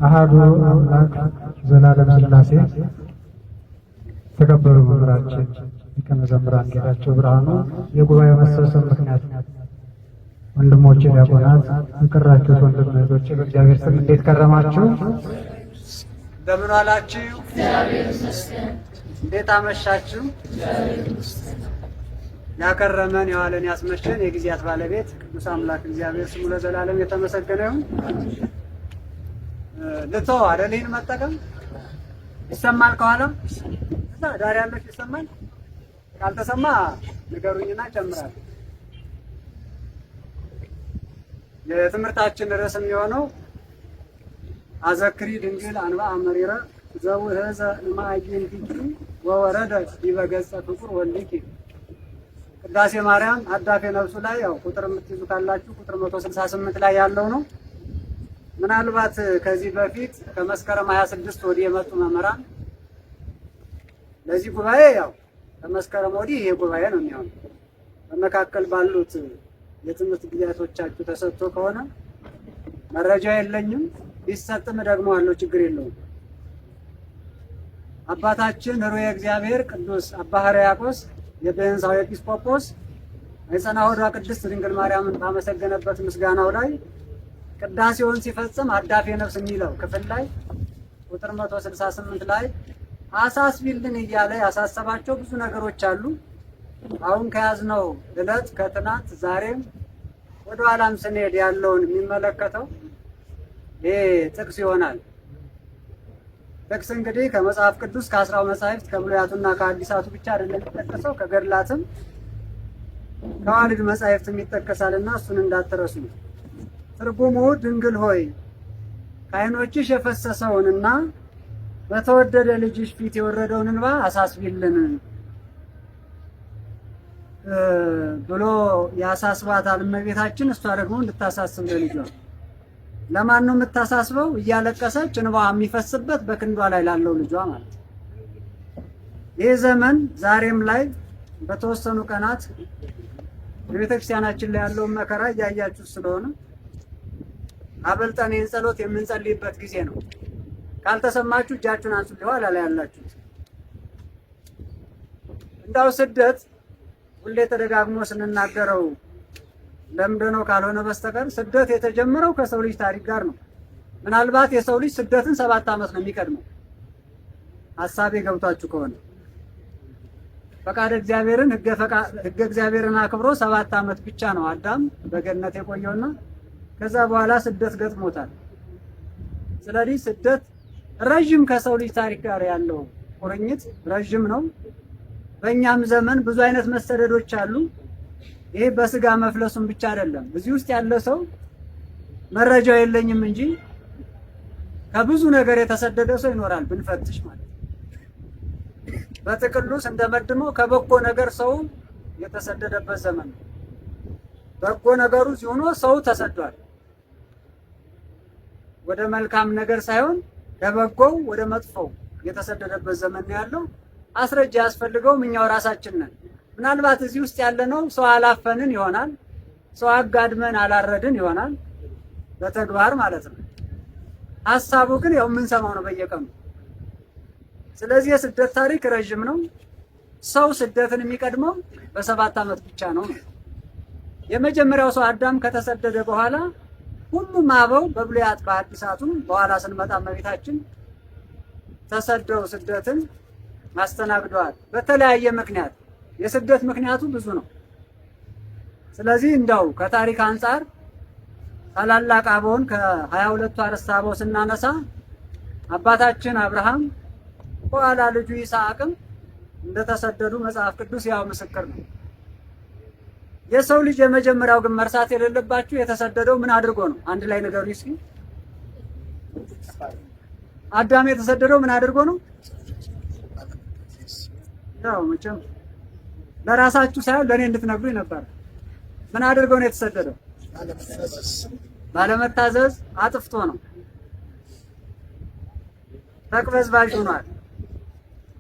አሐዱ አምላክ ዘላለም ሥላሴ ተከበሩ መምህራችን ሊቀ መዘምራን ጌታቸው ብርሃኑ፣ የጉባኤው መሰብሰብ ምክንያት ወንድሞቼ ዲያቆናት፣ የቀራችሁት ወንድም እህቶቼ በእግዚአብሔር ስም እንዴት ከረማችሁ? እንደምን ዋላችሁ? እንዴት አመሻችሁ? ያከረመን የዋለን ያስመሸን የጊዜያት ባለቤት ቅዱስ አምላክ እግዚአብሔር ስሙ ለዘላለም የተመሰገነ ይሁን። ልተው አይደል? ይህን መጠቀም ይሰማል? ከኋላ እዛ ዳር ያለች ይሰማል? ካልተሰማ ንገሩኝና ጨምራለሁ። የትምህርታችን ርዕስ የሚሆነው አዘክሪ ድንግል አንባ አመሪረ ዘውህዘ እማይንቲኪ ወወረደ ዲበ ገጸ ፍቁር ወልኪ። ቅዳሴ ማርያም አዳፌ ነፍሱ ላይ ያው ቁጥር የምትይዙ ካላችሁ ቁጥር 168 ላይ ያለው ነው። ምናልባት ከዚህ በፊት ከመስከረም 26 ወዲህ የመጡ መምህራን ለዚህ ጉባኤ ያው ከመስከረም ወዲህ ይሄ ጉባኤ ነው የሚሆነው። በመካከል ባሉት የትምህርት ጊዜያቶቻችሁ ተሰጥቶ ከሆነ መረጃ የለኝም፣ ቢሰጥም ደግሞ አለው ችግር የለውም። አባታችን ሩየ እግዚአብሔር ቅዱስ አባ ሕርያቆስ የቤንዛው ኤጲስቆጶስ የጸና ሆዷ ቅድስት ድንግል ማርያምን ባመሰገነበት ምስጋናው ላይ ቅዳሴውን ሲፈጽም አዳፌ ነፍስ የሚለው ክፍል ላይ ቁጥር 168 ላይ አሳስቢልን እያለ ያሳሰባቸው ብዙ ነገሮች አሉ። አሁን ከያዝነው ዕለት ከትናንት ዛሬም ወደ ኋላም ስንሄድ ያለውን የሚመለከተው ይሄ ጥቅስ ይሆናል። ጥቅስ እንግዲህ ከመጽሐፍ ቅዱስ ከ10 መጻሕፍት ከብሉያቱና ከአዲሳቱ ብቻ አይደለም የሚጠቀሰው፣ ከገድላትም ከዋልድ መጻሕፍትም ይጠቀሳልና እሱን እንዳትረሱ። ትርጉሙ ድንግል ሆይ ከዓይኖችሽ የፈሰሰውንና በተወደደ ልጅሽ ፊት የወረደውን እንባ አሳስቢልን ብሎ ያሳስባታል እመቤታችን። እሷ ደግሞ እንድታሳስብ ለልጇ። ለማን ነው የምታሳስበው? እያለቀሰች እንባዋ የሚፈስበት በክንዷ ላይ ላለው ልጇ ማለት ነው። ይህ ዘመን ዛሬም ላይ በተወሰኑ ቀናት በቤተክርስቲያናችን ላይ ያለውን መከራ እያያችሁ ስለሆነ አበልጠን ይህን ጸሎት የምንጸልይበት ጊዜ ነው። ካልተሰማችሁ እጃችሁን አንሱ። ኋላ ላይ ያላችሁት እንዳው ስደት ሁሌ ተደጋግሞ ስንናገረው ለምንድነው ካልሆነ በስተቀር ስደት የተጀመረው ከሰው ልጅ ታሪክ ጋር ነው። ምናልባት የሰው ልጅ ስደትን 7 ዓመት ነው የሚቀድመው። ሐሳቤ ገብቷችሁ ከሆነ ፈቃደ እግዚአብሔርን ሕገ እግዚአብሔርን አክብሮ 7 ዓመት ብቻ ነው አዳም በገነት የቆየውና ከዛ በኋላ ስደት ገጥሞታል። ስለዚህ ስደት ረጅም ከሰው ልጅ ታሪክ ጋር ያለው ቁርኝት ረጅም ነው። በእኛም ዘመን ብዙ አይነት መሰደዶች አሉ። ይሄ በስጋ መፍለሱን ብቻ አይደለም። እዚህ ውስጥ ያለ ሰው መረጃው የለኝም እንጂ ከብዙ ነገር የተሰደደ ሰው ይኖራል ብንፈትሽ ማለት ነው። በጥቅሉ እንደመድመው ከበጎ ነገር ሰው የተሰደደበት ዘመን ነው። በጎ ነገሩ ሲሆን ሰው ተሰዷል። ወደ መልካም ነገር ሳይሆን ከበጎው ወደ መጥፎው የተሰደደበት ዘመን ነው ያለው። አስረጃ ያስፈልገውም እኛው ራሳችን ነን። ምናልባት እዚህ ውስጥ ያለነው ሰው አላፈንን ይሆናል፣ ሰው አጋድመን አላረድን ይሆናል፣ በተግባር ማለት ነው። ሐሳቡ ግን ያው የምንሰማው ነው በየቀኑ። ስለዚህ የስደት ታሪክ ረጅም ነው። ሰው ስደትን የሚቀድመው በ7 ዓመት ብቻ ነው። የመጀመሪያው ሰው አዳም ከተሰደደ በኋላ ሁሉም አበው በብሉያት በአዲሳቱም በኋላ ስንመጣ እመቤታችን ተሰደው ስደትን አስተናግደዋል። በተለያየ ምክንያት የስደት ምክንያቱ ብዙ ነው። ስለዚህ እንዳው ከታሪክ አንጻር ታላላቅ አበውን ከ22ቱ አርዕስተ አበው ስናነሳ አባታችን አብርሃም በኋላ ልጁ ይስሐቅም እንደተሰደዱ መጽሐፍ ቅዱስ ያው ምስክር ነው። የሰው ልጅ የመጀመሪያው ግን መርሳት የሌለባችሁ የተሰደደው ምን አድርጎ ነው? አንድ ላይ ንገሩኝ እስኪ። አዳም የተሰደደው ምን አድርጎ ነው? ያው መቼም ለራሳችሁ ሳይሆን ለኔ እንድትነግሩኝ ነበር። ምን አድርጎ ነው የተሰደደው? ባለመታዘዝ አጥፍቶ ነው። ተቅበዝባዥ ሆኗል።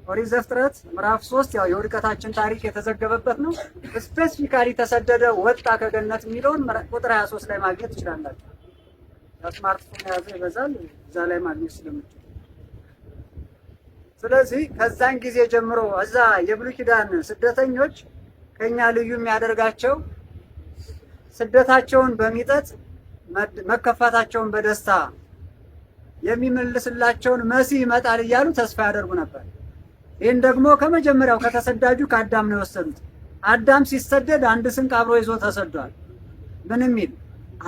ኦሪት ዘፍጥረት ምዕራፍ 3 ያው የውድቀታችን ታሪክ የተዘገበበት ነው። ስፔሲፊካሊ ተሰደደ ወጣ ከገነት የሚለውን ቁጥር 23 ላይ ማግኘት ትችላላችሁ። ስማርትፎን የያዘ ይበዛል እዛ ላይ ማግኘት ስለምችል። ስለዚህ ከዛን ጊዜ ጀምሮ እዛ የብሉይ ኪዳን ስደተኞች ከኛ ልዩ የሚያደርጋቸው ስደታቸውን በሚጠት መከፋታቸውን በደስታ የሚመልስላቸውን መሲህ ይመጣል እያሉ ተስፋ ያደርጉ ነበር። ይህን ደግሞ ከመጀመሪያው ከተሰዳጁ ከአዳም ነው የወሰዱት። አዳም ሲሰደድ አንድ ስንቅ አብሮ ይዞ ተሰዷል። ምን የሚል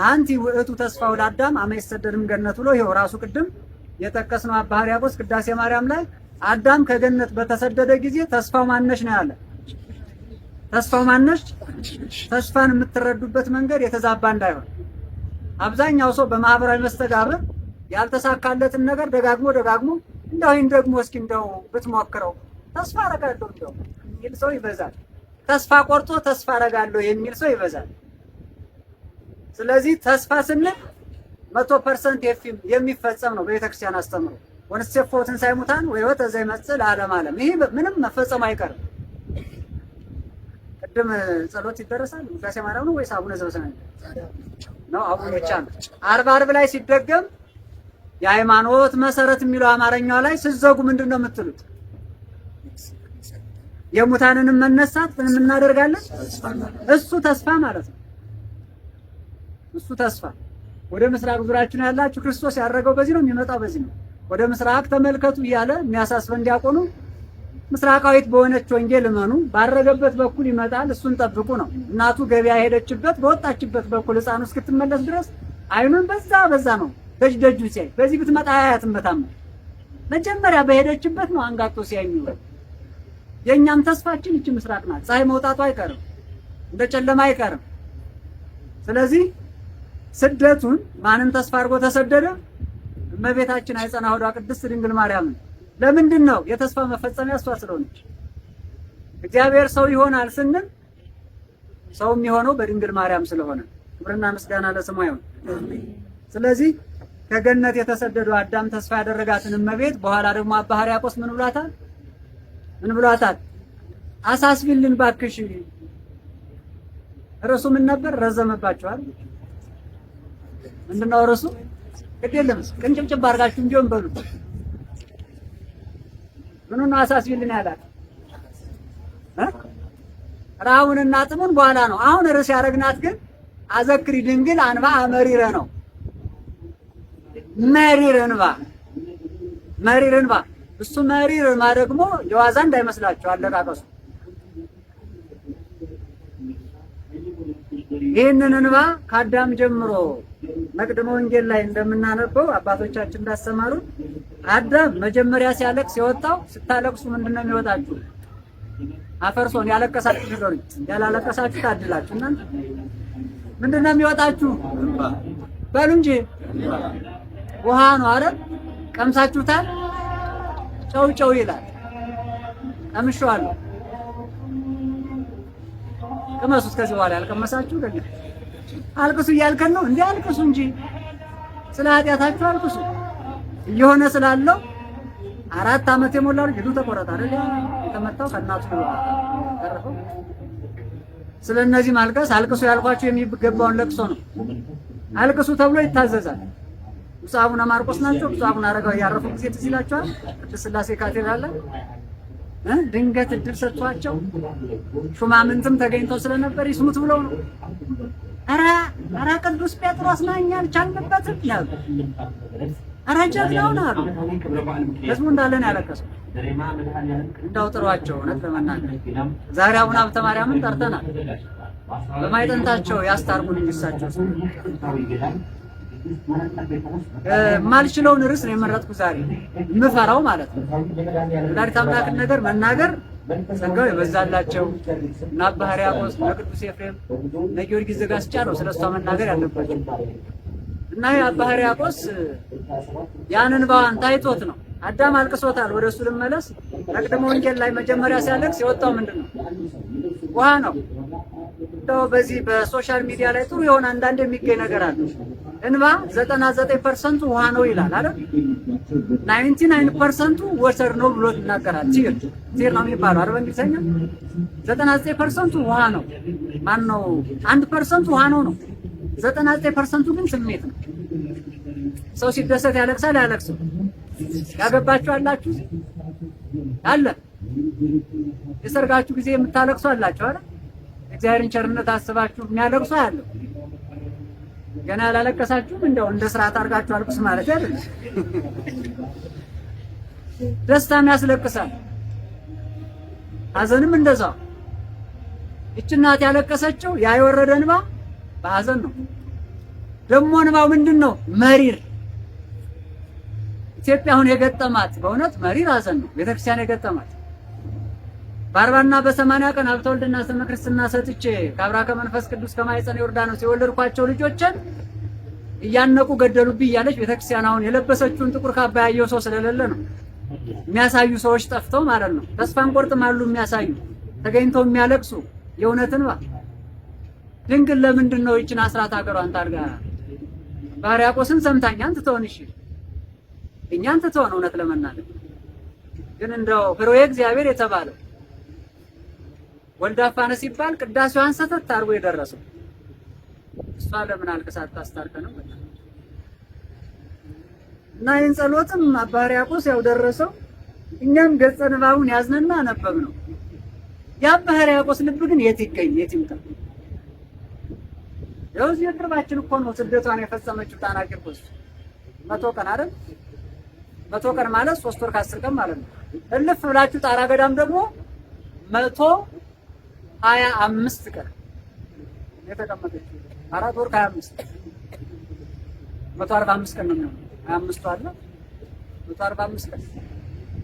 አንቲ ውእቱ ተስፋው ለአዳም አመ ይሰደድም ገነት ብሎ ይኸው ራሱ ቅድም የጠቀስነው አባ ሕርያቆስ ቅዳሴ ማርያም ላይ አዳም ከገነት በተሰደደ ጊዜ ተስፋው ማነሽ ነው ያለ። ተስፋው ማነሽ? ተስፋን የምትረዱበት መንገድ የተዛባ እንዳይሆን። አብዛኛው ሰው በማህበራዊ መስተጋብር ያልተሳካለትን ነገር ደጋግሞ እንደው ይህን ደግሞ እስኪ እንደው ብትሞክረው ተስፋ አረጋለሁ እንደው የሚል ሰው ይበዛል። ተስፋ ቆርጦ ተስፋ አረጋለሁ የሚል ሰው ይበዛል። ስለዚህ ተስፋ ስንል 100% የሚፈጸም ነው በቤተክርስቲያን አስተምሮ። ወንሴፎ ትንሣኤ ሙታን ወሕይወተ ዘይመጽእ ለዓለመ ዓለም። ይሄ ምንም መፈጸሙ አይቀርም። ቅድም ጸሎት ይደረሳል ውዳሴ ማርያም ነው ወይስ አቡነ ዘበሰማያት ነው? አቡነ ብቻ ነው። ዓርብ ላይ ሲደገም የሃይማኖት መሰረት የሚለው አማርኛው ላይ ስትዘጉ ምንድን ነው የምትሉት? የሙታንንም መነሳት ምን እናደርጋለን? እሱ ተስፋ ማለት ነው። እሱ ተስፋ ወደ ምስራቅ ዙራችሁ ያላችሁ ክርስቶስ ያደረገው በዚህ ነው፣ የሚመጣው በዚህ ነው። ወደ ምስራቅ ተመልከቱ እያለ የሚያሳስበን ዲያቆኑ ምስራቃዊት በሆነች ወንጌል እመኑ፣ ባረገበት በኩል ይመጣል እሱን ጠብቁ ነው። እናቱ ገበያ ሄደችበት በወጣችበት በኩል ሕፃኑ እስክትመለስ ድረስ አይኑን በዛ ነው ደጁ ሲያይ፣ በዚህ ብትመጣ አያያትም በታመን መጀመሪያ በሄደችበት ነው አንጋጦ ሲያይ የሚውለው። የእኛም ተስፋችን እቺ ምስራቅ ናት። ፀሐይ መውጣቱ አይቀርም፣ እንደ ጨለማ አይቀርም። ስለዚህ ስደቱን ማንን ተስፋ አድርጎ ተሰደደ? እመቤታችን አይጸና ሆዷ ቅድስት ድንግል ማርያምን። ለምንድን ነው? የተስፋ መፈጸሚያ እሷ ስለሆነች። እግዚአብሔር ሰው ይሆናል ስንል ሰው የሚሆነው በድንግል ማርያም ስለሆነ ክብርና ምስጋና ለስሟ ይሁን። ስለዚህ ከገነት የተሰደደው አዳም ተስፋ ያደረጋትን እመቤት በኋላ ደግሞ አባ ሕርያቆስ ምን ብሏታል? አሳስቢልን ባክሽ። ርዕሱ ምን ነበር? ረዘመባችኋል። ምንድነው ርዕሱ? ግድ የለም ቅንጭብጭብ አድርጋችሁ እንዲሆን በሉ። ምኑን ነው አሳስቢልን ያላት? ረሃቡንና ጥሙን በኋላ ነው። አሁን ርዕስ ያደረግናት ግን አዘክሪ ድንግል አንባ መሪረ ነው። መሪር እንባ እሱ መሪር እንባ ደግሞ የዋዛ እንዳይመስላችሁ አለቃቀሱ። ይህንን እንባ ከአዳም ጀምሮ መቅድመ ወንጌል ላይ እንደምናነበው አባቶቻችን እንዳስተማሩ አዳም መጀመሪያ ሲያለቅስ የወጣው ስታለቅሱ ምንድነው የሚወጣችሁ? አፈርሶን ያለቀሳችሁ ንገሩኝ። ያላለቀሳችሁ ታድላችሁ። እናንተ ምንድነው የሚወጣችሁ? በሉ እንጂ ውሃ ነው አይደል? ቀምሳችሁታል? ጨው ይላል። ቀምሼዋለሁ። ቅመሱት። ከዚህ በኋላ ያልቀመሳችሁ ገና አልቅሱ እያልከን ነው እንዴ? አልቅሱ እንጂ ስለ ኃጢአታችሁ አልቅሱ። እየሆነ ስላለው 4 ዓመት የሞላው ልጅ ተቆረጠ አይደል? የተመታው ከእናቱ ተረፈው። ስለነዚህ ማልቀስ አልቅሱ ያልኳችሁ የሚገባውን ለቅሶ ነው። አልቅሱ ተብሎ ይታዘዛል። ብፁዕ አቡነ ማርቆስ ናቸው። ብፁዕ አቡነ አረጋዊ ያረፉ ጊዜ ትዝ ይላችኋል። ቅድስት ሥላሴ ካቴድራል ላይ ድንገት እድል ሰጥቷቸው ሹማምንትም ተገኝተው ስለነበር ይስሙት ብለው ነው። ኧረ ቅዱስ ጴጥሮስ ነኝ አልቻልንበትም ያሉ፣ ኧረ ጀግናው ነው አሉ። ህዝቡ እንዳለ ነው ያለቀሰው። እንዳው ጥሯቸው። እውነት ለመናገር ዛሬ አቡነ ሀብተ ማርያምን ጠርተናል። በማይጠንታቸው ያስታርቁን እንጂ እሳቸው ማልችለውን ርዕስ ነው የመረጥኩ ዛሬ፣ የምፈራው ማለት ነው። ወላዲተ አምላክን ነገር መናገር ጸጋው የበዛላቸው እና አባ ሕርያቆስ እና ቅዱስ ኤፍሬም እና ጊዮርጊስ ዘጋስጫ ነው ስለሷ መናገር ያለባቸው። እና አባ ሕርያቆስ ያን እንባዋን ታይቶት ነው። አዳም አልቅሶታል። ወደ እሱ ልመለስ። መቅድመ ወንጌል ላይ መጀመሪያ ሲያለቅስ የወጣው ምንድን ነው? ውሃ ነው። እንደው በዚህ በሶሻል ሚዲያ ላይ ጥሩ የሆነ አንዳንድ የሚገኝ ነገር አለ። እንባ 99% ውሃ ነው ይላል አይደል? 99% ወተር ነው ብሎ ይናገራል። ቲር ነው የሚባለው አይደል? በእንግሊዝኛ 99% ውሃ ነው። ማን ነው 1% ውሃ ነው ነው 99% ግን ስሜት ነው። ሰው ሲደሰት ያለቅሳል አያለቅስም? ያገባችሁ አላችሁ አለ። የሰርጋችሁ ጊዜ የምታለቅሱ አላችሁ አይደል? እግዚአብሔርን ቸርነት አስባችሁ የሚያለቅሱ አለ። ገና ያላለቀሳችሁም እንደው እንደ ስርዓት አድርጋችሁ አልቅሱ ማለት አይደል? ደስታም ያስለቅሳል፣ ሐዘንም እንደዛው። ይህች እናት ያለቀሰችው ያ የወረደ እንባ በሐዘን ነው። ደግሞ እንባው ምንድን ነው? መሪር። ኢትዮጵያ አሁን የገጠማት በእውነት መሪር ሐዘን ነው። ቤተክርስቲያን የገጠማት በ40 እና በ80 ቀን ሀብተ ወልድና ስመ ክርስትና ሰጥቼ ከአብራ ከመንፈስ ቅዱስ ከማኅፀነ ዮርዳኖስ የወለድኳቸው ልጆችን እያነቁ ገደሉብኝ እያለች ቤተክርስቲያን አሁን የለበሰችውን ጥቁር ካባ ያየው ሰው ስለሌለ ነው። የሚያሳዩ ሰዎች ጠፍተው ማለት ነው። ተስፋ እንቆርጥም አሉ የሚያሳዩ ተገኝተው የሚያለቅሱ የእውነት እንባ። ድንግል ለምንድን ነው ይችን አስራት ሀገሯን ታርጋ ባርያቆስን ሰምታኝ አንተ ተሆን እሺ እኛን ትተውን እውነት ለመናገር ግን እንደው ፍሬ እግዚአብሔር የተባለው ወልደ አፋነ ሲባል ቅዳሴዋን ሰተት አድርጎ የደረሰው እሷ ለምን አልቅሳ ታስታርቀ ነው እና ይህን ጸሎትም አባ ሕርያቆስ ያው ደረሰው። እኛም ገጸ ንባቡን ያዝነና አነበብ ነው። የአባ ሕርያቆስ ልብ ግን የት ይገኝ የት ይምጣ? ያው እዚህ ቅርባችን እኮ ነው ስደቷን የፈጸመችው ጣና ቂርቆስ 100 ቀን አይደል? 100 ቀን ማለት 3 ወር ከ10 ቀን ማለት ነው። እልፍ ብላችሁ ጣራ ገዳም ደግሞ 125 ቀን የተቀመጠችው 4 ወር ከ25 145 ቀን ነው የሚሆነው። 25 አለ 145 ቀን።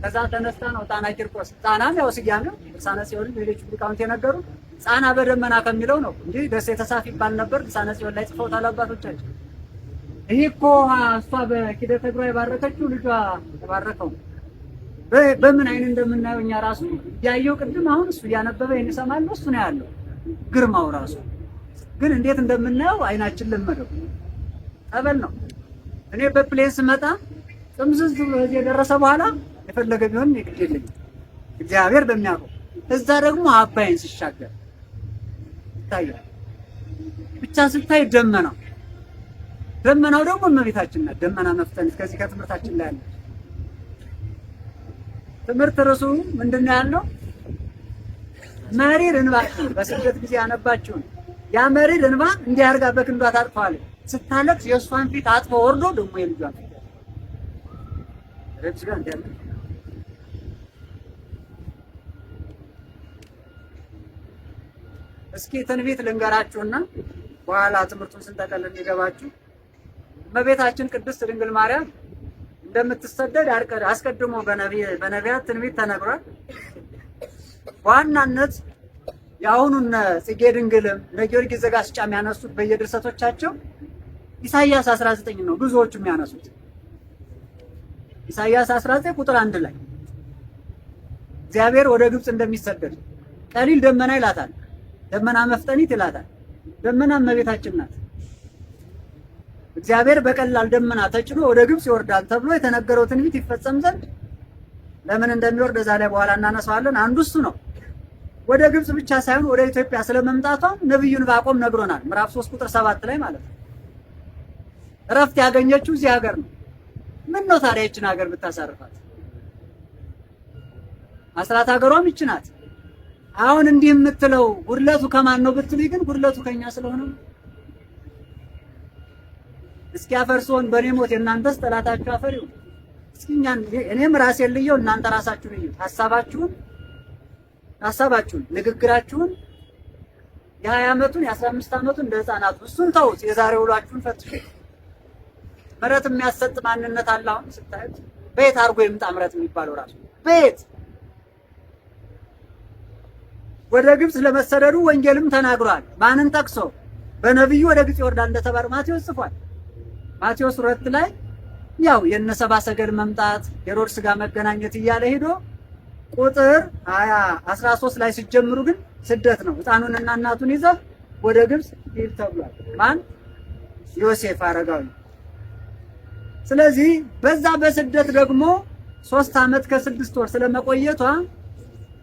ከዛ ተነስታ ነው ጣና ቂርቆስ። ጣናም ያው ስያሜው ልሳነ ጽዮን ሌሎች ሊቃውንት የነገሩ ጣና በደመና ከሚለው ነው እንጂ ደሴተ ሳፍ ይባል ነበር። ልሳነ ጽዮን ላይ ጽፈውታል አባቶቻችን። ይሄ እኮ እሷ በኪደተ እግሯ የባረከችው ልጇ ተባረከው በምን አይን እንደምናየው እኛ ራሱ ያየው ቅድም አሁን እሱ እያነበበ እንሰማለን። እሱ ነው ያለው ግርማው ራሱ ግን እንዴት እንደምናየው አይናችን ለመደው። ጠበል ነው። እኔ በፕሌን ስመጣ ጥምዝዝ ብሎ እዚህ የደረሰ በኋላ የፈለገ ቢሆን ይግደልኝ እግዚአብሔር በሚያውቀው። እዛ ደግሞ አባይን ሲሻገር ይታያል። ብቻ ስታይ ደመናው ደግሞ እመቤታችን ናት። ደመና መፍተን ከዚህ ከትምህርታችን ላይ ያለ ትምህርት ርዕሱ ምንድነው ያለው? መሪር እንባ። በስደት ጊዜ ያነባችውን ያ መሪር እንባ እንዲህ አድርጋ በክንዷ ታጥፋለች። ስታለቅስ የእሷን ፊት አጥፎ ወርዶ ደግሞ የልጇን ፊት ረብስ ጋር እንዲያለ እስኪ ትንቢት ልንገራችሁና በኋላ ትምህርቱን ስንጠቀልል እንዲገባችሁ። እመቤታችን ቅድስት ድንግል ማርያም እንደምትሰደድ አስቀድሞ በነቢያት ትንቢት ተነግሯል። በዋናነት የአሁኑን ጽጌ ድንግልም ለጊዮርጊስ ዘጋስጫም ያነሱት በየድርሰቶቻቸው ኢሳይያስ 19 ነው ብዙዎቹ የሚያነሱት። ኢሳይያስ 19 ቁጥር 1 ላይ እግዚአብሔር ወደ ግብጽ እንደሚሰደድ ቀሊል ደመና ይላታል። ደመና መፍጠኒት ይላታል። ደመና እመቤታችን ናት። እግዚአብሔር በቀላል ደመና ተጭኖ ወደ ግብጽ ይወርዳል ተብሎ የተነገረው ትንቢት ይፈጸም ዘንድ ለምን እንደሚወርድ እዛ ላይ በኋላ እናነሳዋለን። አንዱ እሱ ነው። ወደ ግብጽ ብቻ ሳይሆን ወደ ኢትዮጵያ ስለመምጣቷ ነብዩ ዕንባቆም ነግሮናል። ምዕራፍ 3 ቁጥር 7 ላይ ማለት ነው። እረፍት ያገኘችው እዚህ ሀገር ነው። ምን ነው ታዲያ ይችን ሀገር ብታሳርፋት? አስራት ሀገሯም ይች ናት። አሁን እንዲህ የምትለው ጉድለቱ ከማን ነው ብትሉኝ ግን ጉድለቱ ከኛ ስለሆነ እስኪ አፈርሶን በኔ ሞት የእናንተስ ጠላታችሁ አፈር ይሁን። እስኪ እኔም ራሴን ልየው፣ እናንተ ራሳችሁን እዩ። ሐሳባችሁን ንግግራችሁን የ20 ዓመቱን የ15 ዓመቱን እንደ ህፃናቱ እሱን ተውት። የዛሬ ውሏችሁን ፈትሹ። ምሕረት የሚያሰጥ ማንነት አለ። አሁን ስታዩት ቤት አድርጎ ይምጣ ምሕረት የሚባለው ራሱ ቤት ወደ ግብጽ ለመሰደዱ ወንጌልም ተናግሯል። ማንን ጠቅሶ? በነብዩ ወደ ግብጽ ይወርዳል እንደተባለ ማቴዎስ ጽፏል። ማቴዎስ 2 ላይ ያው የነሰባ ሰገል መምጣት ሄሮድስ ጋር መገናኘት እያለ ሄዶ ቁጥር 13 ላይ ሲጀምሩ ግን ስደት ነው። ሕፃኑንና እናቱን ይዘው ወደ ግብጽ ሂድ ተብሏል። ማን? ዮሴፍ አረጋዊ። ስለዚህ በዛ በስደት ደግሞ 3 ዓመት ከ6 ወር ስለመቆየቷ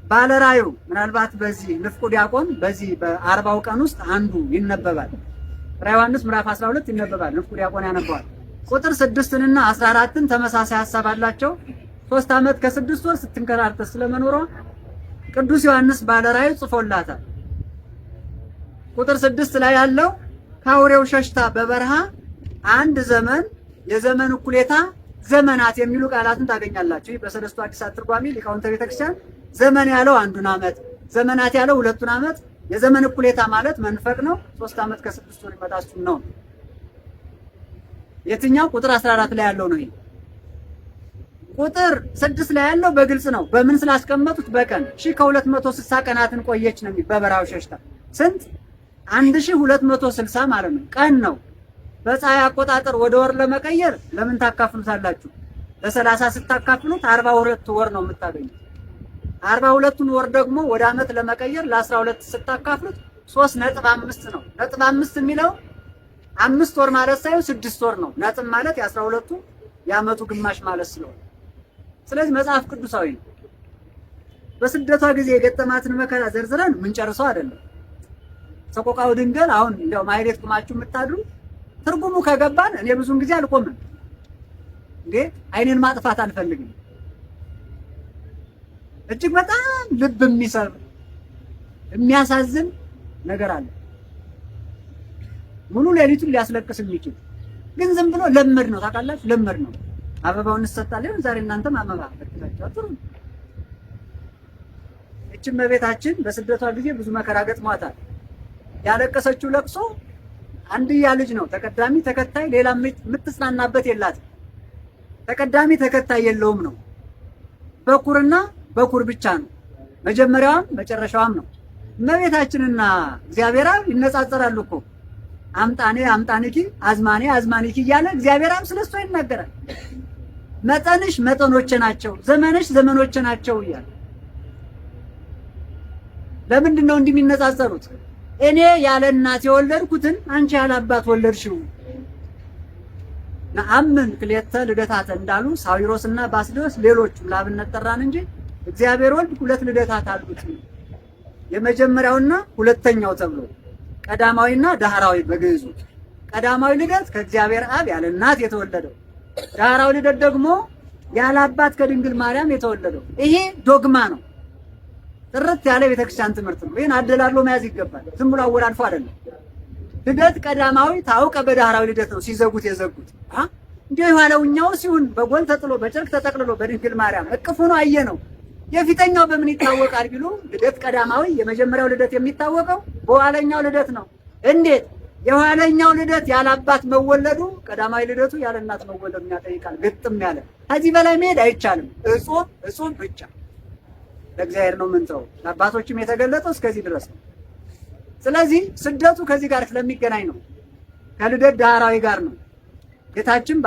ባለራዩ ምናልባት በዚህ ንፍቁ ዲያቆን በዚህ በ40 ቀን ውስጥ አንዱ ይነበባል። ራዕየ ዮሐንስ ምዕራፍ 12 ይነበባል። ንፍቁ ዲያቆን ያነበዋል። ቁጥር 6ንና 14ን ተመሳሳይ ሐሳብ አላቸው። 3 ዓመት ከ6 ወር ስትንከራተት ስለመኖሯ ቅዱስ ዮሐንስ ባለራእይ ጽፎላታል። ቁጥር 6 ላይ ያለው ከአውሬው ሸሽታ በበረሃ አንድ ዘመን፣ የዘመን እኩሌታ፣ ዘመናት የሚሉ ቃላትን ታገኛላችሁ። በሰለስቱ አዲሳት ትርጓሜ ሊቃውንተ ቤተክርስቲያን ዘመን ያለው አንዱን ዓመት፣ ዘመናት ያለው 2ቱን ዓመት፣ የዘመን እኩሌታ ማለት መንፈቅ ነው። 3 ዓመት ከ6 ወር ይመጣሱ ነው። የትኛው ቁጥር 14 ላይ ያለው ነው? ይሄ ቁጥር 6 ላይ ያለው በግልጽ ነው። በምን ስላስቀመጡት? በቀን 1260 ቀናትን ቆየች ነው የሚል። በበረሃው ሸሽታ ስንት? 1260 ማለት ነው። ቀን ነው። በፀሐይ አቆጣጠር ወደ ወር ለመቀየር ለምን ታካፍሉታላችሁ? ለ30 ስታካፍሉት 42 ወር ነው የምታገኙት። 42ቱን ወር ደግሞ ወደ ዓመት ለመቀየር ለ12 ስታካፍሉት 3.5 ነው። ነጥብ 5 የሚለው 5 ወር ማለት ሳይሆን 6 ወር ነው። ነጥብ ማለት የ12ቱ የዓመቱ ግማሽ ማለት ስለሆነ፣ ስለዚህ መጽሐፍ ቅዱሳዊ ነው። በስደቷ ጊዜ የገጠማትን መከራ ዘርዝረን የምንጨርሰው አይደለም። ሰቆቃወ ድንግል አሁን እንደው ማህሌት ቁማችሁ የምታድሩ ትርጉሙ ከገባን እኔ ብዙን ጊዜ አልቆምም እንዴ አይኔን ማጥፋት አልፈልግም። እጅግ በጣም ልብ የሚሰብ የሚያሳዝን ነገር አለ። ሙሉ ሌሊቱን ሊያስለቅስ የሚችል ግን ዝም ብሎ ለመድ ነው። ታውቃላችሁ፣ ለመድ ነው። አበባውን እንሰጣለን ዛሬ እናንተም አበባ አጥታችሁ አጥሩ። እቺ እመቤታችን በስደቷ ጊዜ ብዙ መከራ ገጥሟታል። ያለቀሰችው ለቅሶ አንድያ ልጅ ነው። ተቀዳሚ ተከታይ ሌላ የምትጽናናበት የላት። ተቀዳሚ ተከታይ የለውም ነው። በኩርና በኩር ብቻ ነው። መጀመሪያዋም መጨረሻዋም ነው። እመቤታችንና እግዚአብሔር አብ ይነጻጸራሉ እኮ። አምጣኔ አምጣኒኪ፣ አዝማኔ አዝማኒኪ እያለ እግዚአብሔር አብ ስለሷ ይናገራል። መጠንሽ መጠኖቼ ናቸው፣ ዘመንሽ ዘመኖቼ ናቸው እያለ። ለምንድን ነው እንዲህ የሚነጻጸሩት? እኔ ያለ እናት የወለድኩትን አንቺ ያለ አባት ወለድሽው። ነአምን ክልኤተ ልደታተ እንዳሉ ሳዊሮስና ባስልዮስ ሌሎቹም ላብነት ጠራን እንጂ እግዚአብሔር ወልድ 2 ልደታት አሉት። የመጀመሪያውና ሁለተኛው ተብሎ ቀዳማዊና ዳህራዊ በግዕዙ። ቀዳማዊ ልደት ከእግዚአብሔር አብ ያለ እናት የተወለደው፣ ዳህራዊ ልደት ደግሞ ያለ አባት ከድንግል ማርያም የተወለደው። ይሄ ዶግማ ነው። ጥርት ያለ ቤተክርስቲያን ትምህርት ነው። ይሄን አደላድሎ መያዝ ይገባል። ዝም ብሎ አወላልፎ አይደለም። ልደት ቀዳማዊ ታውቀ በዳህራዊ ልደት ነው ሲዘጉት የዘጉት። እንዲሁ የኋለውኛው ሲሆን በጎል ተጥሎ በጨርቅ ተጠቅልሎ በድንግል ማርያም እቅፍ ሆኖ አየ ነው። የፊተኛው በምን ይታወቃል ቢሉ ልደት ቀዳማዊ የመጀመሪያው ልደት የሚታወቀው በኋለኛው ልደት ነው። እንዴት? የኋለኛው ልደት ያለ አባት መወለዱ ቀዳማዊ ልደቱ ያለ እናት መወለዱን ያጠይቃል። ግጥም ያለ ከዚህ በላይ መሄድ አይቻልም። እጹብ ብቻ ለእግዚአብሔር ነው የምንተው። ለአባቶችም የተገለጠው እስከዚህ ድረስ ነው። ስለዚህ ስደቱ ከዚህ ጋር ስለሚገናኝ ነው። ከልደት ዳህራዊ ጋር ነው። ጌታችን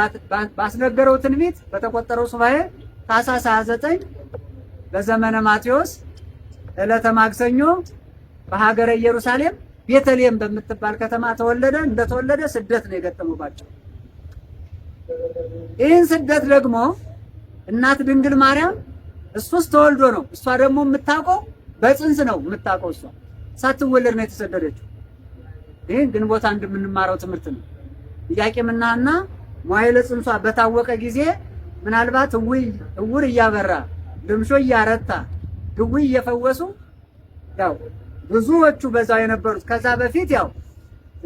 ባስነገረው ትንቢት በተቆጠረው ሱባኤ ታኅሳስ 29 በዘመነ ማቴዎስ ዕለተ ማክሰኞ በሀገረ ኢየሩሳሌም ቤተልሔም በምትባል ከተማ ተወለደ። እንደተወለደ ስደት ነው የገጠመባቸው። ይህን ስደት ደግሞ እናት ድንግል ማርያም እሱስ ተወልዶ ነው። እሷ ደግሞ የምታውቀው በጽንስ ነው የምታውቀው። እሷ ሳትወለድ ነው የተሰደደችው። ይህን ግንቦት አንድ የምንማረው ትምህርት ነው። ኢያቄምና ሐና መዋዕለ ጽንሷ በታወቀ ጊዜ ምናልባት እውር እያበራ ልምሾ እያረታ ድውይ እየፈወሱ ያው ብዙዎቹ በዛው የነበሩት ከዛ በፊት ያው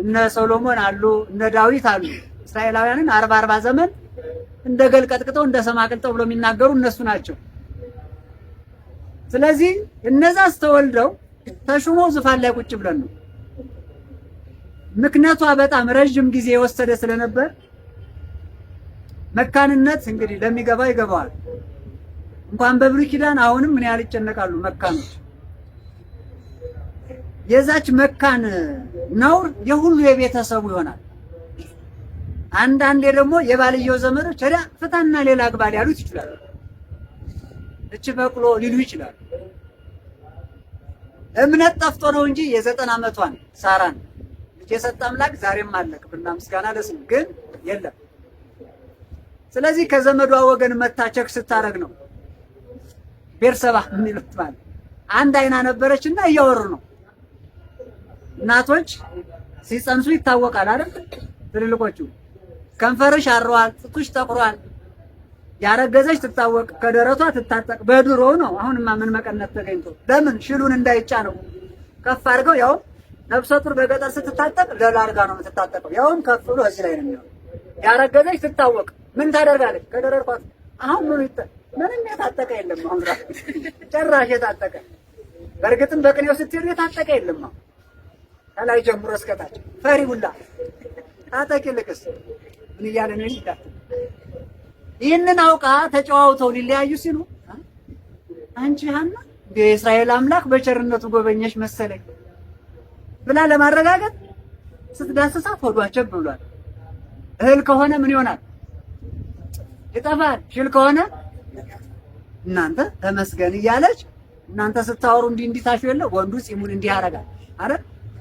እነ ሰሎሞን አሉ፣ እነ ዳዊት አሉ። እስራኤላውያንን 40 ዘመን እንደ ገል ቀጥቅጠው እንደ ሰም አቅልጠው ብሎ የሚናገሩ እነሱ ናቸው። ስለዚህ እነዛስ ተወልደው ተሹሞ ዙፋን ላይ ቁጭ ብለን ነው። ምክንያቷ በጣም ረጅም ጊዜ የወሰደ ስለነበር መካንነት እንግዲህ ለሚገባ ይገባዋል። እንኳን በብሉይ ኪዳን አሁንም ምን ያህል ይጨነቃሉ መካኖች። የዛች መካን ነውር የሁሉ የቤተሰቡ ይሆናል። አንዳንዴ ደግሞ የባልየው ዘመዶች ሄዳ ፍታና ሌላ አግባ ሊያሉት ይችላሉ። እቺ በቅሎ ሊሉ ይችላሉ። እምነት ጠፍቶ ነው እንጂ የ90 ዓመቷን ሳራን ልጅ የሰጠ አምላክ ዛሬም አለ። ክብርና ምስጋና ለስሙ ግን የለም። ስለዚህ ከዘመዷ ወገን መታቸክ ስታረግ ነው ቤርሰባ የሚሉት ማለት አንድ አይና ነበረችና እያወሩ ነው። እናቶች ሲጸንሱ ይታወቃል አይደል? ትልልቆቹ ከንፈርሽ አሯል፣ ጥጡሽ ጠቁሯል። ያረገዘች ትታወቅ፣ ከደረቷ ትታጠቅ። በድሮ ነው። አሁንማ ምን መቀነት ተገኝቶ ለምን ሽሉን እንዳይጫነው ከፍ አድርገው። ያው ነፍሰ ጡር በገጠር ስትታጠቅ ለላ አድርጋ ነው የምትታጠቀው። ያውም ከፍ ብሎ እዚህ ላይ ነው የሚሆነው። ያረገዘች ትታወቅ፣ ምን ታደርጋለች? ከደረቷ አሁን ምንም የታጠቀ የለም። አሁን ጭራሽ የታጠቀ በእርግጥም በቅኔው ስትሄዱ የታጠቀ የለም። አሁን ከላይ ጀምሮ እስከታች ፈሪ ሁላ ታጠቂ ልቅስ ምን እያለ ነው ይላል። ይህንን አውቃ ተጨዋውተው ሊለያዩ ሲሉ አንቺ ሐና የእስራኤል አምላክ በቸርነቱ ጎበኘሽ መሰለኝ ብላ ለማረጋገጥ ስትዳስሳት ሆዷቸው ብሏል። እህል ከሆነ ምን ይሆናል? ይጠፋል። ሽል ከሆነ እናንተ ተመስገን እያለች እናንተ ስታወሩ እንዲህ ታሹ የለ ወንዱ ጺሙን እንዲህ ያረጋል። አረ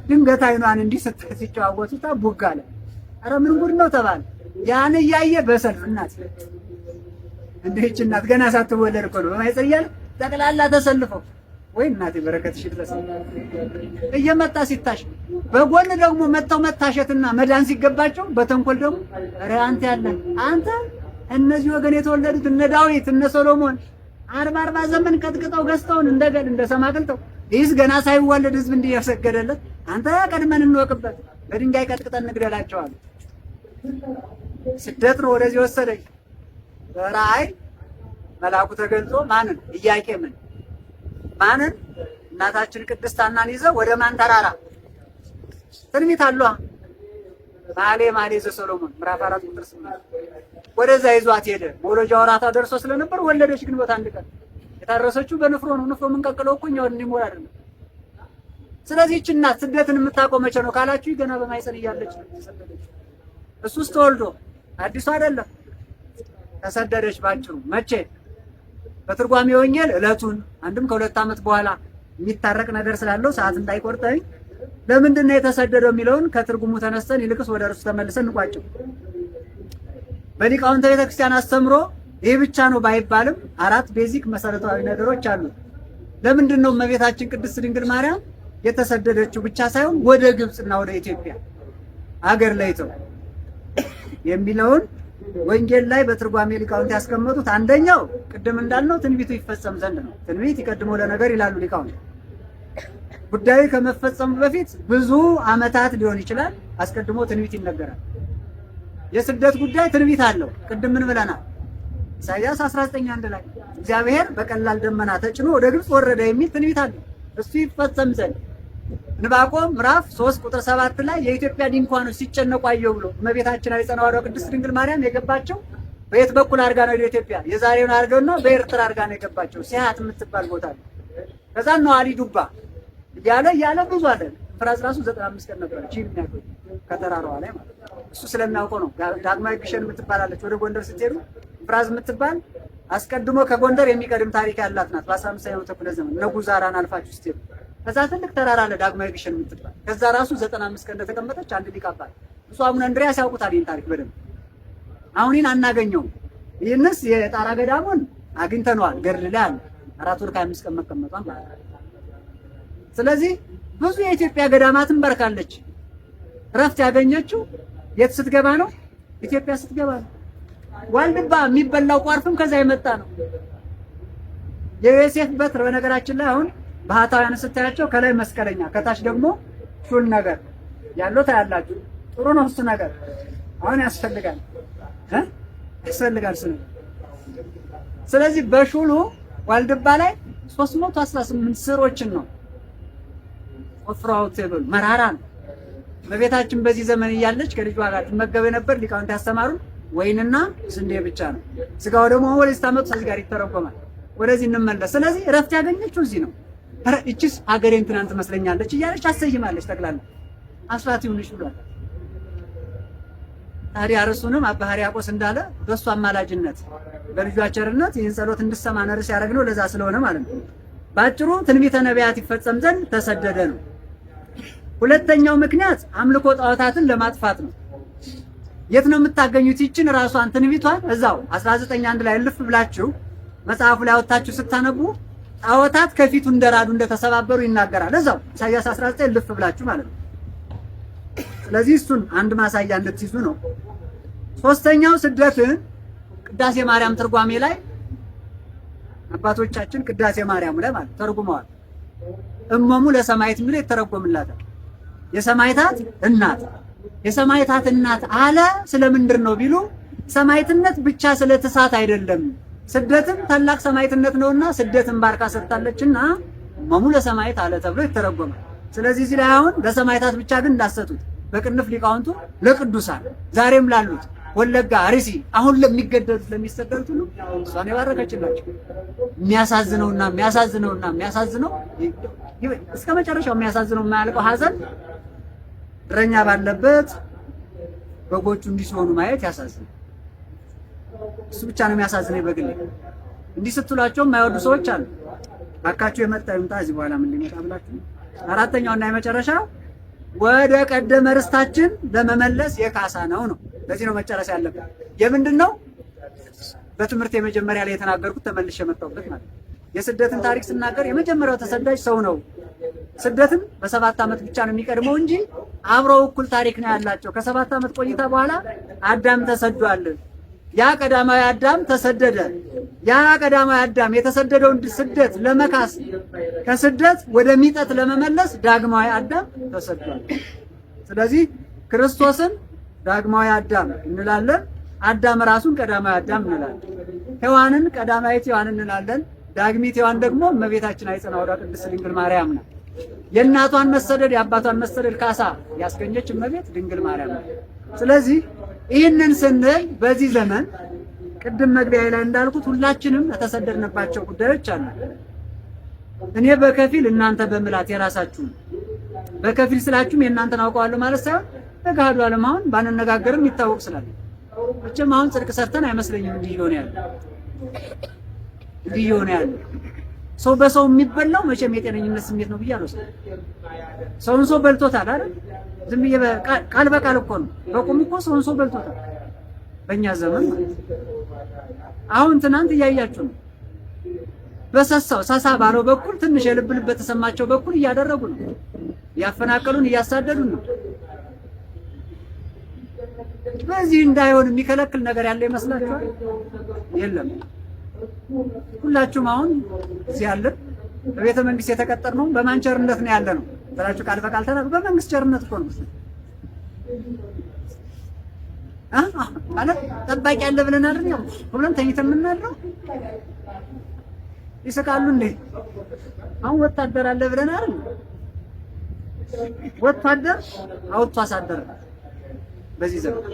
ድንገት አይኗን እንዲህ ሲጨዋወቱታ ቡግ አለ። አረ ምን ጉድ ነው ተባለ። ያን እያየ በሰልፍ እናት እንዴች እናት ገና ሳትወለድ እኮ ነው በማይጸር እያለ ጠቅላላ ተሰልፈው ወይ እናቴ በረከትሽ ድረስ እየመጣ ሲታሽ በጎን ደግሞ መተው መታሸትና መዳን ሲገባቸው በተንኮል ደግሞ አረ አንተ ያለ አንተ እነዚህ ወገን የተወለዱት እነ ዳዊት እነ ሶሎሞን 40 ዘመን ቀጥቅጠው ገዝተውን እንደገል እንደሰማቅልተው ይህስ ገና ሳይወለድ ህዝብ እንዲያሰገደለት አንተ ቀድመን እንወቅበት በድንጋይ ቀጥቅጠን እንግደላቸዋለን። ስደት ነው ወደዚህ ወሰደኝ። በራእይ መልአኩ ተገልጾ ማንን? ኢያቄምን ማንን? እናታችን ቅድስት ሐናን ይዘው ወደ ማን ተራራ? ትንቢት አሏ መኃልየ ዘሰሎሞን ምዕራፍ 4 ቁጥር 8 ወደዛ ይዟት ሄደ። መውለጃ ወራታ ደርሶ ስለነበር ወለደች። ግንቦት አንድ ቀን የታረሰችው በንፍሮ ነው። ንፍሮ የምንቀቅለው እኮ እኛው እንዲሞር አይደለም። ስለዚህ እቺ እናት ስደትን የምታውቀው መቼ ነው ካላችሁ ገና በማይጸን እያለች ነው ተሰደደች። እሱስ ተወልዶ አዲሱ አይደለም ተሰደደች። ባጭሩ መቼ? በትርጓሜ ወንጌል ዕለቱን አንድም ከ2 ዓመት በኋላ የሚታረቅ ነገር ስላለው ሰዓት እንዳይቆርጠኝ ለምንድን ነው የተሰደደው የሚለውን ከትርጉሙ ተነስተን ይልቅስ ወደ እርሱ ተመልሰን እንቋጨው። በሊቃውንተ ቤተክርስቲያን አስተምሮ ይህ ብቻ ነው ባይባልም 4 ቤዚክ መሰረታዊ ነገሮች አሉ። ለምንድን ነው እመቤታችን ቅድስት ድንግል ማርያም የተሰደደችው ብቻ ሳይሆን ወደ ግብጽና ወደ ኢትዮጵያ አገር ለይተው የሚለውን ወንጌል ላይ በትርጓሜ ሊቃውንት ያስቀመጡት አንደኛው ቅድም እንዳልነው ትንቢቱ ይፈጸም ዘንድ ነው። ትንቢት ይቀድሞ ለነገር ይላሉ ሊቃውንት። ጉዳዩ ከመፈጸሙ በፊት ብዙ ዓመታት ሊሆን ይችላል። አስቀድሞ ትንቢት ይነገራል። የስደት ጉዳይ ትንቢት አለው። ቅድም ምን ብለናል? ኢሳይያስ 19:1 ላይ እግዚአብሔር በቀላል ደመና ተጭኖ ወደ ግብጽ ወረደ የሚል ትንቢት አለ። እሱ ይፈጸም ዘንድ ዕንባቆም ምዕራፍ 3 ቁጥር 7 ላይ የኢትዮጵያ ድንኳኖች ሲጨነቁ አየሁ ብሎ እመቤታችን አፄ ተዋሕዶ ቅድስት ድንግል ማርያም የገባቸው በየት በኩል አድርጋ ነው ወደ ኢትዮጵያ? የዛሬውን አድርገውና በኤርትራ አድርጋ ነው የገባቸው። ሲያት የምትባል ቦታ ነው። ከዛ ነው አሊ ዱባ እያለ ብዙ አለ። ፍራዝ ራሱ 95 ቀን ነበር እቺ የሚያቆይ ከተራራዋ ላይ ማለት ነው። እሱ ስለሚያውቀው ነው። ዳግማዊ ግሸን የምትባላለች ወደ ጎንደር ስትሄዱ ፍራዝ የምትባል አስቀድሞ ከጎንደር የሚቀድም ታሪክ ያላት ናት። በ15ኛው ክፍለ ዘመን ነጉዛራን አልፋችሁ ስትሄዱ ከዛ ትልቅ ተራራ አለ ዳግማዊ ግሸን የምትባል። ከዛ ራሱ 95 ቀን እንደተቀመጠች አንድ ሊቅ አባት እሱ አቡነ እንድርያስ ያውቁታል ይህን ታሪክ በደንብ። አሁን ይህን አናገኘውም። ይህንስ የጣራ ገዳሙን አግኝተነዋል። ገድል ላይ አለ 4 ወር ከ5 ቀን መቀመጧን ማለት ነው። ስለዚህ ብዙ የኢትዮጵያ ገዳማትን በርካለች። ረፍት ያገኘችው የት ስትገባ ነው? ኢትዮጵያ ስትገባ ነው። ዋልድባ የሚበላው ቋርፍም ከዛ የመጣ ነው። የዮሴፍ በትር በነገራችን ላይ አሁን ባህታውያን ስታያቸው ከላይ መስቀለኛ ከታች ደግሞ ሹል ነገር ያለው ታያላችሁ። ጥሩ ነው እሱ ነገር። አሁን ያስፈልጋል እሱ። ስለዚህ በሹሉ ዋልድባ ላይ 318 ስሮችን ነው ወፍራውት ይበሉ መራራ ነው። በቤታችን በዚህ ዘመን እያለች ከልጇ ጋር ትመገብ የነበር ሊቃውንት ያስተማሩን ወይንና ስንዴ ብቻ ነው። ስጋው ደግሞ ወደዚህ ታመጡ እዚህ ጋር ይተረጎማል። ወደዚህ እንመለስ። ስለዚህ እረፍት ያገኘችው እዚህ ነው። ኧረ እቺስ ሀገሬን ትናንት ትመስለኛለች እያለች አሰይማለች። ጠቅላላ አስራት ይሁንሽ ብሏል። ታዲያ እርሱንም አባ ሕርያቆስ እንዳለ በእሱ አማላጅነት በልጇ ቸርነት ይህን ጸሎት እንድሰማ ነርስ ያደረግነው ለዛ ስለሆነ ማለት ነው። ባጭሩ ትንቢተ ነቢያት ይፈጸም ዘንድ ተሰደደ ነው። ሁለተኛው ምክንያት አምልኮ ጣዖታትን ለማጥፋት ነው። የት ነው የምታገኙት? ይችን ራሷን ትንቢቷን እዛው 19:1 ላይ ልፍ ብላችሁ መጽሐፉ ላይ አወጣችሁ ስታነቡ ጣዖታት ከፊቱ እንደራዱ እንደተሰባበሩ ይናገራል። እዛው ኢሳይያስ 19 ልፍ ብላችሁ ማለት ነው። ስለዚህ እሱን አንድ ማሳያ እንድትይዙ ነው። ሶስተኛው ስደትን ቅዳሴ ማርያም ትርጓሜ ላይ አባቶቻችን ቅዳሴ ማርያም ላይ ማለት ተርጉመዋል። እመሙ ለሰማዕት የሚለው ይተረጎምላታል። የሰማዕታት እናት የሰማዕታት እናት አለ ስለምንድን ነው ቢሉ ሰማዕትነት ብቻ ስለተሳት አይደለም፣ ስደትም ታላቅ ሰማዕትነት ነውና ስደትን ባርካ ሰጥታለችና እመሙ ለሰማዕት አለ ተብሎ ይተረጎማል። ስለዚህ እዚህ ላይ አሁን ለሰማዕታት ብቻ ግን እንዳሰጡት በቅንፍ ሊቃውንቱ ለቅዱሳን ዛሬም ላሉት ወለጋ፣ አርሲ አሁን ለሚገደሉት ለሚሰደዱት ሁሉ እሷን የባረከችላቸው የሚያሳዝነውና የሚያሳዝነው እስከ መጨረሻው የሚያሳዝነው የማያልቀው ሐዘን እረኛ ባለበት በጎቹ እንዲህ ሲሆኑ ማየት ያሳዝናል። እሱ ብቻ ነው የሚያሳዝነኝ በግሌ። እንዲህ ስትሏቸው የማይወዱ ሰዎች አሉ። አካችሁ የመጣ ይምጣ እዚህ በኋላ ምን ሊመጣ ብላችሁ። አራተኛውና የመጨረሻው ወደ ቀደመ ርስታችን ለመመለስ የካሳ ነው። ለዚህ ነው መጨረስ ያለበት። የምንድን ነው? በትምህርት የመጀመሪያ ላይ የተናገርኩት ተመልሼ የመጣሁበት ማለት የስደትን ታሪክ ስናገር የመጀመሪያው ተሰዳጅ ሰው ነው። ስደትም በ7 ዓመት ብቻ ነው የሚቀድመው እንጂ አብረው እኩል ታሪክ ነው ያላቸው። ከ7 ዓመት ቆይታ በኋላ አዳም ተሰዷል። ያ ቀዳማዊ አዳም ተሰደደ። ያ ቀዳማዊ አዳም የተሰደደውን ስደት ለመካስ ከስደት ወደ ሚጠት ለመመለስ ዳግማዊ አዳም ተሰዷል። ስለዚህ ክርስቶስን ዳግማዊ አዳም እንላለን። አዳም ራሱን ቀዳማዊ አዳም እንላለን። ሔዋንን ቀዳማዊት ሔዋን እንላለን። ዳግሚት ሔዋን ደግሞ እመቤታችን አይጸና ወዳ ቅድስት ድንግል ማርያም ናት። የእናቷን መሰደድ የአባቷን መሰደድ ካሳ ያስገኘች እመቤት ድንግል ማርያም ናት። ስለዚህ ይህንን ስንል በዚህ ዘመን ቅድም መግቢያ ላይ እንዳልኩት ሁላችንም የተሰደድንባቸው ጉዳዮች አሉ። እኔ በከፊል እናንተ በምላት የራሳችሁ በከፊል ስላችሁም የእናንተን አውቀዋለሁ ማለት ሳይሆን ተጋዱ ዓለም አሁን ባንነጋገርም ይታወቅ ስላለ መቼም አሁን ጽድቅ ሰርተን አይመስለኝም እንዲህ ይሆን ያለ ሰው በሰው የሚበላው መቼም የጤነኝነት ስሜት ነው ብዬ አልወስድም። ሰውን ሰው በልቶታል አይደል? ዝም ብዬ ቃል በቃል እኮ ነው። በቁም እኮ ሰውን ሰው በልቶታል በእኛ ዘመን። አሁን ትናንት እያያችሁ ነው። በሰሳው ሳሳ ባለው በኩል ትንሽ የልብ ልብ በተሰማቸው በኩል እያደረጉ ነው። ያፈናቀሉን እያሳደዱን ነው። በዚህ እንዳይሆን የሚከለክል ነገር ያለ ይመስላችኋል? የለም። ሁላችሁም አሁን እዚህ ያለን በቤተ መንግስት የተቀጠርነው በማን ቸርነት ነው ያለ ነው ብላችሁ ቃል በቃል ተናገሩ። በመንግስት ቸርነት እኮ ነው። ማለት ጠባቂ ያለ ብለን አይደል ነው ሁሉም ተኝተን የምናድረው። ይስቃሉ እንዴ? አሁን ወታደር አለ ብለን አይደል? ወታደር አውጥቶ አሳደረ። በዚህ ዘመን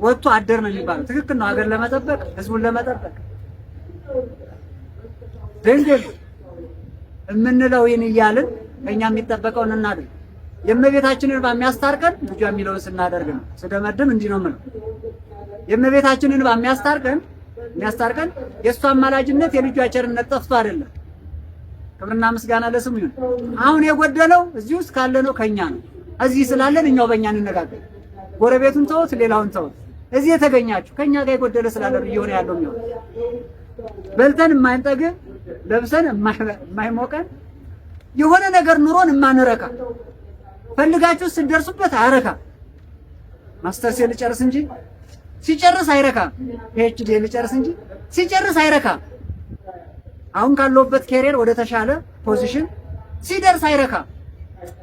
ወጥቶ አደር ነው የሚባለው። ትክክል ነው። ሀገር ለመጠበቅ ህዝቡን ለመጠበቅ ድንግል የምንለው ይህን እያልን ከኛ የሚጠበቀውን እናድርግ። የእመቤታችንን በሚያስታርቀን ልጇ የሚለውን ስናደርግ ነው። ስደመድም እንዲህ ነው የምለው። የእመቤታችንን በሚያስታርቀን የእሷ አማላጅነት የልጇ ቸርነት ጠፍቶ አይደለም። ክብርና ምስጋና ለስሙ ይሁን። አሁን የጎደለው እዚህ ውስጥ ካለ ነው ከኛ ነው። እዚህ ስላለን እኛው በእኛ እንነጋገር። ጎረቤቱን ተውት፣ ሌላውን ተውት። እዚህ የተገኛችሁ ከኛ ጋር የጎደለ ስላለ እየሆነ ያለው ነው። በልተን የማንጠግብ ለብሰን የማይሞቀን የሆነ ነገር ኑሮን የማንረካ ፈልጋችሁ ስትደርሱበት አያረካ። ማስተርስ ልጨርስ እንጂ ሲጨርስ አይረካ። ፒኤችዲ ልጨርስ እንጂ ሲጨርስ አይረካ። አሁን ካለውበት ካሪየር ወደ ተሻለ ፖዚሽን ሲደርስ አይረካ።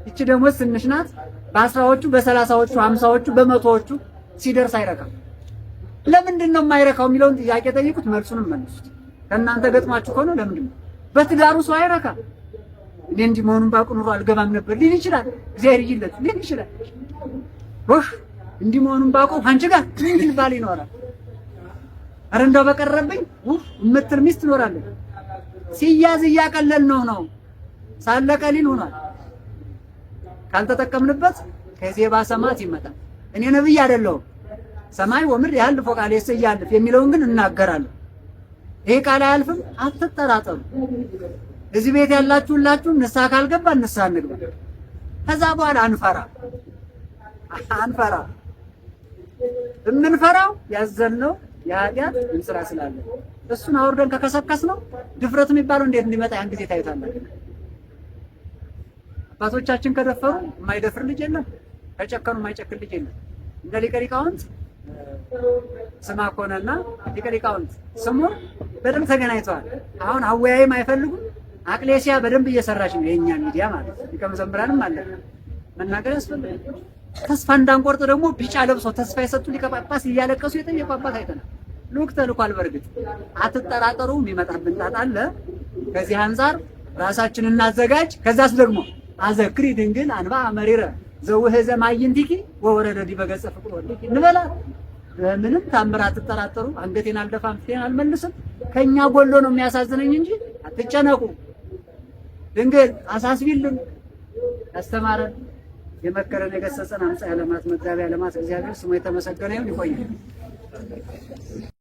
እቺ ደግሞ ትንሽ ናት። በ10ዎቹ በ30ዎቹ 50ዎቹ በመቶዎቹ ሲደርስ አይረካ። ለምንድን ነው የማይረካው የሚለውን ጥያቄ ጠይቁት፣ መልሱንም መልሱት። ከእናንተ ገጥማችሁ ከሆነ ለምንድን ነው በትዳሩ ሰው አይረካ? እኔ እንዲህ መሆኑን ባውቅ ኑሮ አልገባም ነበር ሊል ይችላል። እግዚአብሔር ይለት ሊል ይችላል። እንዲህ መሆኑን ባውቅ አንቺ ጋር ምን ባል ይኖራል? አረ እንደው በቀረብኝ የምትል ሚስት ትኖራለች። ሲያዝ እያቀለል ነው ሳለ ቀሊል ሆኗል። ካልተጠቀምንበት ከዚህ ባሰማት ይመጣል። እኔ ነብይ አይደለሁም። ሰማይ ወምድር ያልፍ ቃል ያልፍ የሚለውን ግን እናገራለሁ። ይሄ ቃል አያልፍም፣ አትጠራጠሩ። እዚህ ቤት ያላችሁ ሁላችሁ ንስሐ ካልገባ ንስሐ እንግባ። ከዛ በኋላ አንፈራ። የምንፈራው ያዘልነው የኃጢአት እንስራ ስላለ እሱን አውርደን ከከሰከስ ነው ድፍረት የሚባለው እንዴት እንዲመጣ ያን ጊዜ ታዩታላችሁ። አባቶቻችን ከደፈሩ የማይደፍር ልጅ የለም፣ ከጨከኑ የማይጨክን ልጅ የለም። እንደ ሊቀ ሊቃውንት ስማ ኮነና ሊቀ ሊቃውንት ስሙን በደንብ ተገናኝተዋል። አሁን አወያይም አይፈልጉም። አቅሌሲያ በደንብ እየሰራች ነው የኛ ሚዲያ ማለት ነው። ሊቀ መዘምራንም አለ መናገር ያስፈልጋል። ተስፋ እንዳንቆርጥ ደግሞ ቢጫ ለብሶ ተስፋ የሰጡ ሊቀ ጳጳስ እያለቀሱ የጠየቁ አባት አይተናል። ልዑክ ተልኳል። በእርግጥ አትጠራጠሩ፣ የሚመጣብን ጣጣ አለ። ከዚህ አንጻር ራሳችንን እናዘጋጅ። ከዛስ ደግሞ አዘክሪ ድንግል አንባ መሪረ ዘውህዘ ማይንቲኪ ወወረደ ዲበ ገጸ ፍቅር ወልኪ እንበላ። ምንም ታምር አትጠራጠሩ። አንገቴን አልደፋም፣ ፊቴን አልመልስም። ከኛ ጎሎ ነው የሚያሳዝነኝ እንጂ አትጨነቁ። ድንግል አሳስቢልን። ያስተማረን የመከረን የገሰጸን አምሳየ ዓለማት መጋቢያ ዓለማት እግዚአብሔር ስሙ የተመሰገነ ይሁን። ይቆያል።